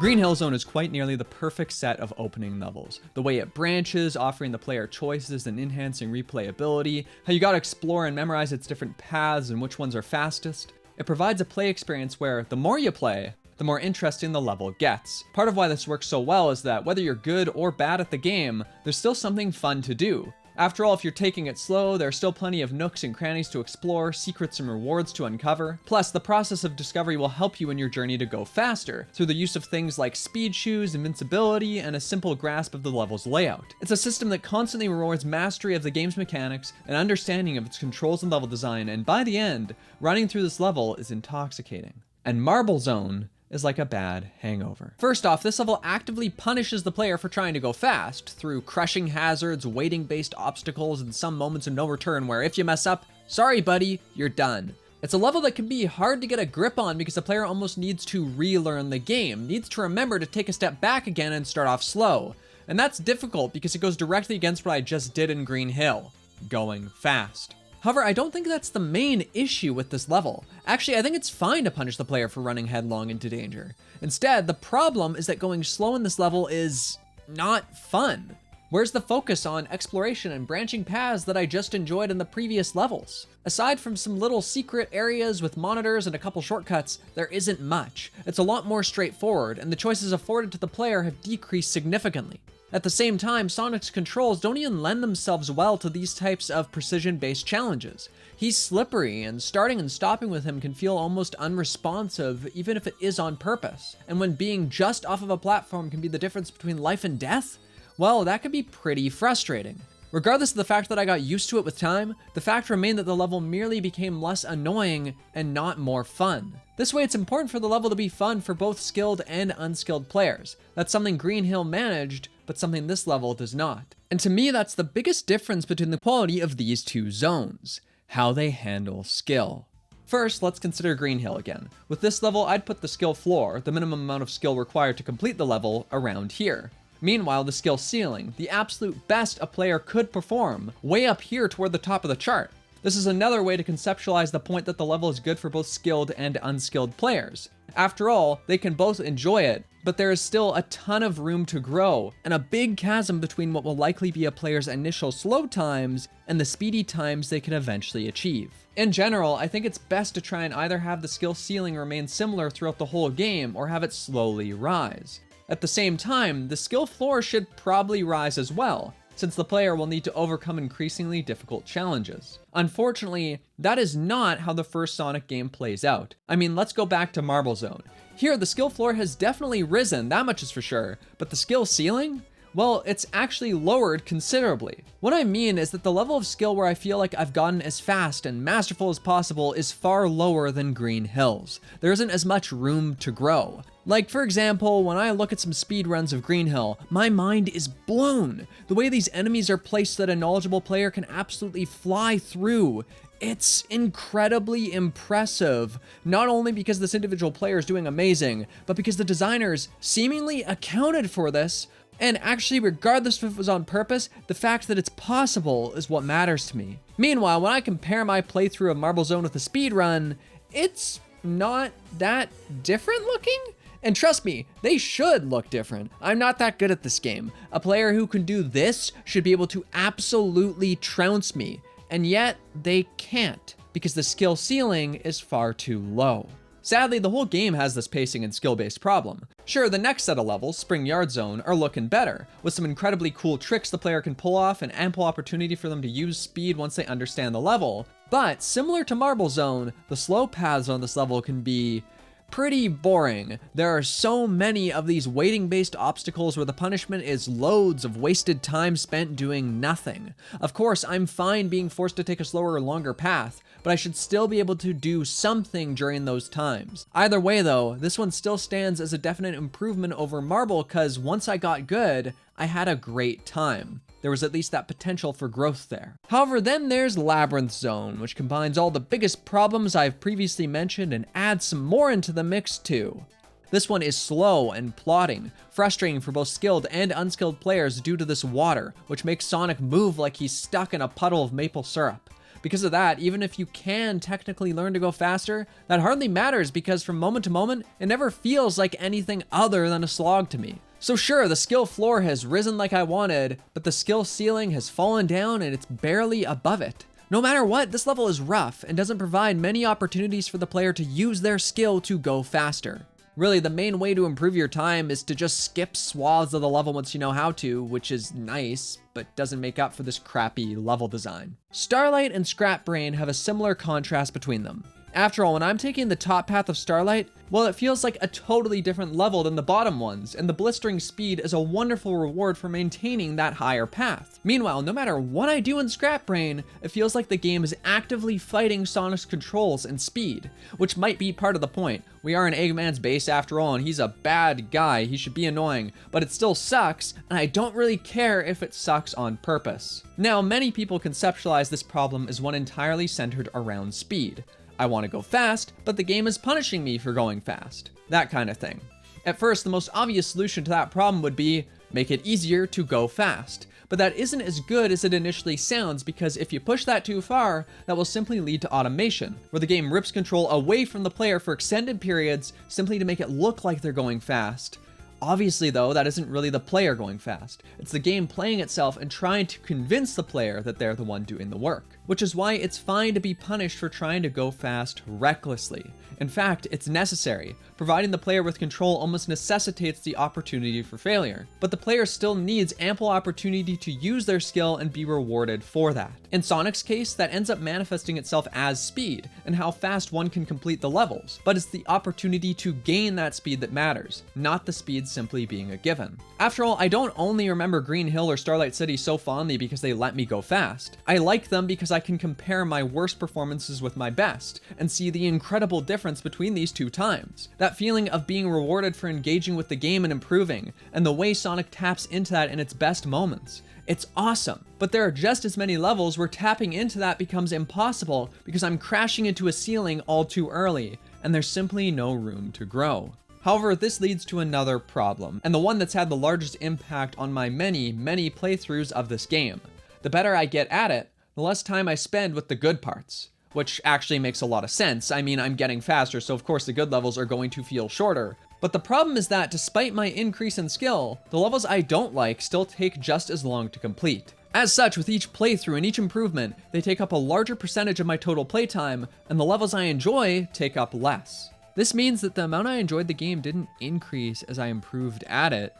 Green Hill Zone is quite nearly the perfect set of opening levels. The way it branches, offering the player choices and enhancing replayability, how you gotta explore and memorize its different paths and which ones are fastest. It provides a play experience where the more you play, the more interesting the level gets. Part of why this works so well is that whether you're good or bad at the game, there's still something fun to do. After all, if you're taking it slow, there are still plenty of nooks and crannies to explore, secrets and rewards to uncover. Plus, the process of discovery will help you in your journey to go faster, through the use of things like speed shoes, invincibility, and a simple grasp of the level's layout. It's a system that constantly rewards mastery of the game's mechanics and understanding of its controls and level design, and by the end, running through this level is intoxicating. And Marble Zone is like a bad hangover. First off, this level actively punishes the player for trying to go fast through crushing hazards, weighting-based obstacles, and some moments of no return where if you mess up, sorry buddy, you're done. It's a level that can be hard to get a grip on because the player almost needs to relearn the game, needs to remember to take a step back again and start off slow. And that's difficult because it goes directly against what I just did in Green Hill, going fast. However, I don't think that's the main issue with this level. Actually, I think it's fine to punish the player for running headlong into danger. Instead, the problem is that going slow in this level is not fun. Where's the focus on exploration and branching paths that I just enjoyed in the previous levels? Aside from some little secret areas with monitors and a couple shortcuts, there isn't much. It's a lot more straightforward, and the choices afforded to the player have decreased significantly. At the same time, Sonic's controls don't even lend themselves well to these types of precision-based challenges. He's slippery, and starting and stopping with him can feel almost unresponsive, even if it is on purpose. And when being just off of a platform can be the difference between life and death, well, that can be pretty frustrating. Regardless of the fact that I got used to it with time, the fact remained that the level merely became less annoying and not more fun. This way, it's important for the level to be fun for both skilled and unskilled players. That's something Green Hill managed, but something this level does not. And to me, that's the biggest difference between the quality of these two zones, how they handle skill. First, let's consider Green Hill again. With this level, I'd put the skill floor, the minimum amount of skill required to complete the level, around here. Meanwhile, the skill ceiling, the absolute best a player could perform, way up here toward the top of the chart. This is another way to conceptualize the point that the level is good for both skilled and unskilled players. After all, they can both enjoy it, but there is still a ton of room to grow, and a big chasm between what will likely be a player's initial slow times and the speedy times they can eventually achieve. In general, I think it's best to try and either have the skill ceiling remain similar throughout the whole game or have it slowly rise. At the same time, the skill floor should probably rise as well, since the player will need to overcome increasingly difficult challenges. Unfortunately, that is not how the first Sonic game plays out. I mean, let's go back to Marble Zone. Here, the skill floor has definitely risen, that much is for sure, but the skill ceiling? Well, it's actually lowered considerably. What I mean is that the level of skill where I feel like I've gotten as fast and masterful as possible is far lower than Green Hill's. There isn't as much room to grow. Like, for example, when I look at some speedruns of Green Hill, my mind is blown. The way these enemies are placed that a knowledgeable player can absolutely fly through. It's incredibly impressive, not only because this individual player is doing amazing, but because the designers seemingly accounted for this. And actually, regardless if it was on purpose, the fact that it's possible is what matters to me. Meanwhile, when I compare my playthrough of Marble Zone with a speedrun, it's not that different looking. And trust me, they should look different. I'm not that good at this game. A player who can do this should be able to absolutely trounce me. And yet, they can't, because the skill ceiling is far too low. Sadly, the whole game has this pacing and skill-based problem. Sure, the next set of levels, Spring Yard Zone, are looking better, with some incredibly cool tricks the player can pull off and ample opportunity for them to use speed once they understand the level. But, similar to Marble Zone, the slow paths on this level can be pretty boring. There are so many of these weighting-based obstacles where the punishment is loads of wasted time spent doing nothing. Of course, I'm fine being forced to take a slower or longer path, but I should still be able to do something during those times. Either way though, this one still stands as a definite improvement over Marble, cause once I got good, I had a great time. There was at least that potential for growth there. However, then there's Labyrinth Zone, which combines all the biggest problems I've previously mentioned and adds some more into the mix too. This one is slow and plodding, frustrating for both skilled and unskilled players due to this water, which makes Sonic move like he's stuck in a puddle of maple syrup. Because of that, even if you can technically learn to go faster, that hardly matters because from moment to moment, it never feels like anything other than a slog to me. So sure, the skill floor has risen like I wanted, but the skill ceiling has fallen down and it's barely above it. No matter what, this level is rough and doesn't provide many opportunities for the player to use their skill to go faster. Really, the main way to improve your time is to just skip swaths of the level once you know how to, which is nice, but doesn't make up for this crappy level design. Starlight and Scrap Brain have a similar contrast between them. After all, when I'm taking the top path of Starlight, well, it feels like a totally different level than the bottom ones, and the blistering speed is a wonderful reward for maintaining that higher path. Meanwhile, no matter what I do in Scrap Brain, it feels like the game is actively fighting Sonic's controls and speed, which might be part of the point. We are in Eggman's base after all, and he's a bad guy, he should be annoying, but it still sucks, and I don't really care if it sucks on purpose. Now, many people conceptualize this problem as one entirely centered around speed. I want to go fast, but the game is punishing me for going fast. That kind of thing. At first, the most obvious solution to that problem would be make it easier to go fast. But that isn't as good as it initially sounds because if you push that too far, that will simply lead to automation, where the game rips control away from the player for extended periods simply to make it look like they're going fast. Obviously though, that isn't really the player going fast. It's the game playing itself and trying to convince the player that they're the one doing the work. Which is why it's fine to be punished for trying to go fast recklessly. In fact, it's necessary. Providing the player with control almost necessitates the opportunity for failure. But the player still needs ample opportunity to use their skill and be rewarded for that. In Sonic's case, that ends up manifesting itself as speed, and how fast one can complete the levels. But it's the opportunity to gain that speed that matters, not the speed simply being a given. After all, I don't only remember Green Hill or Starlight City so fondly because they let me go fast. I like them because I can compare my worst performances with my best, and see the incredible difference between these two times. That feeling of being rewarded for engaging with the game and improving, and the way Sonic taps into that in its best moments. It's awesome, but there are just as many levels where tapping into that becomes impossible because I'm crashing into a ceiling all too early, and there's simply no room to grow. However, this leads to another problem, and the one that's had the largest impact on my many playthroughs of this game. The better I get at it, the less time I spend with the good parts. Which actually makes a lot of sense. I mean, I'm getting faster, so of course the good levels are going to feel shorter. But the problem is that despite my increase in skill, the levels I don't like still take just as long to complete. As such, with each playthrough and each improvement, they take up a larger percentage of my total playtime, and the levels I enjoy take up less. This means that the amount I enjoyed the game didn't increase as I improved at it,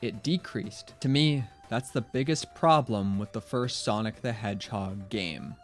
it decreased. To me, that's the biggest problem with the first Sonic the Hedgehog game.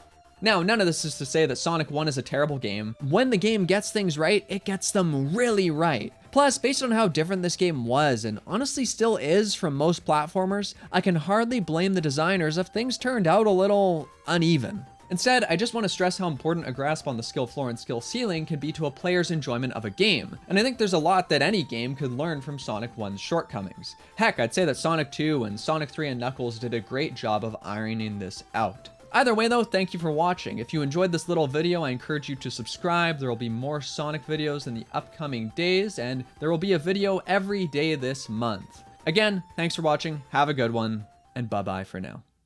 Now, none of this is to say that Sonic 1 is a terrible game. When the game gets things right, it gets them really right. Plus, based on how different this game was, and honestly still is from most platformers, I can hardly blame the designers if things turned out a little uneven. Instead, I just want to stress how important a grasp on the skill floor and skill ceiling can be to a player's enjoyment of a game. And I think there's a lot that any game could learn from Sonic 1's shortcomings. Heck, I'd say that Sonic 2 and Sonic 3 and Knuckles did a great job of ironing this out. Either way though, thank you for watching. If you enjoyed this little video, I encourage you to subscribe. There will be more Sonic videos in the upcoming days, and there will be a video every day this month. Again, thanks for watching, have a good one, and bye-bye for now.